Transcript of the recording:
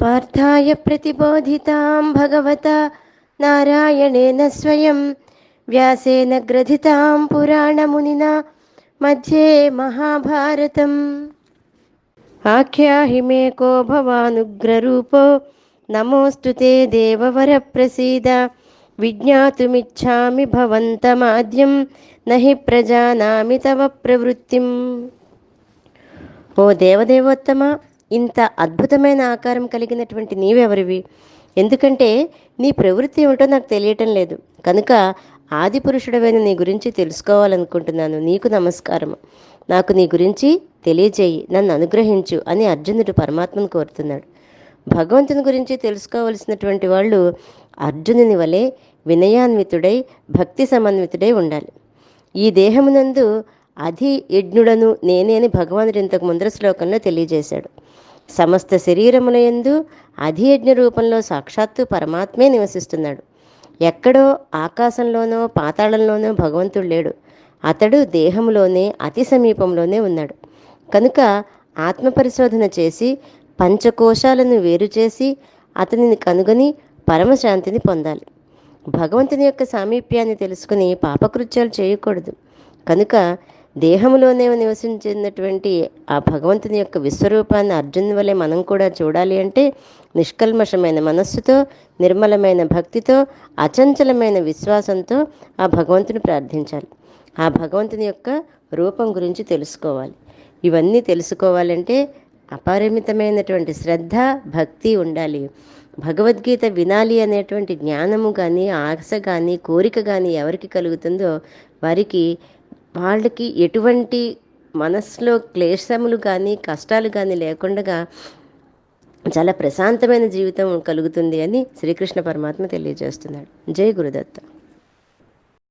పార్థాయ ప్రతిబోధితాం భగవతా నారాయణేన స్వయం వ్యాసేన గ్రథితాం పురాణమునినా మధ్యే మహాభారతం. ఆఖ్యాహి మే కో భవానుగ్రరూపో నమోऽस्तु తే దేవవర ప్రసీద విజ్ఞాతుమిచ్ఛామి భవంతమాద్యం నహి ప్రజానామి తవ ప్రవృత్తిం. ఓ దేవదేవోత్తమ, ఇంత అద్భుతమైన ఆకారం కలిగినటువంటి నీవెవరివి? ఎందుకంటే నీ ప్రవృత్తి ఏమిటో నాకు తెలియటం లేదు. కనుక ఆది పురుషుడమైన నీ గురించి తెలుసుకోవాలనుకుంటున్నాను. నీకు నమస్కారము. నాకు నీ గురించి తెలియచేయి, నన్ను అనుగ్రహించు అని అర్జునుడు పరమాత్మను కోరుతున్నాడు. భగవంతుని గురించి తెలుసుకోవలసినటువంటి వాళ్ళు అర్జునుని వలె వినయాన్వితుడై భక్తి సమన్వితుడై ఉండాలి. ఈ దేహమునందు అధి యజ్ఞుడను నేనే అని భగవానుడు ఇంతకు ముందర శ్లోకంలో తెలియజేశాడు. సమస్త శరీరములయందు అధియజ్ఞ రూపంలో సాక్షాత్తు పరమాత్మే నివసిస్తున్నాడు. ఎక్కడో ఆకాశంలోనో పాతాళంలోనో భగవంతుడు లేడు. అతడు దేహంలోనే అతి సమీపంలోనే ఉన్నాడు. కనుక ఆత్మపరిశోధన చేసి పంచకోశాలను వేరు చేసి అతనిని కనుగొని పరమశాంతిని పొందాలి. భగవంతుని యొక్క సామీప్యాన్ని తెలుసుకుని పాపకృత్యాలు చేయకూడదు. కనుక దేహంలోనే నివసించినటువంటి ఆ భగవంతుని యొక్క విశ్వరూపాన్ని అర్జునుని వలె మనం కూడా చూడాలి అంటే నిష్కల్మషమైన మనస్సుతో, నిర్మలమైన భక్తితో, అచంచలమైన విశ్వాసంతో ఆ భగవంతుని ప్రార్థించాలి. ఆ భగవంతుని యొక్క రూపం గురించి తెలుసుకోవాలి. ఇవన్నీ తెలుసుకోవాలంటే అపరిమితమైనటువంటి శ్రద్ధ, భక్తి ఉండాలి. భగవద్గీత వినాలి అనేటువంటి జ్ఞానము కానీ, ఆశ కానీ, కోరిక కానీ ఎవరికి కలుగుతుందో వాళ్ళకి ఎటువంటి మనస్సులో క్లేశములు కానీ కష్టాలు కానీ లేకుండా చాలా ప్రశాంతమైన జీవితం కలుగుతుంది అని శ్రీకృష్ణ పరమాత్మ తెలియజేస్తున్నాడు. జై గురుదత్త.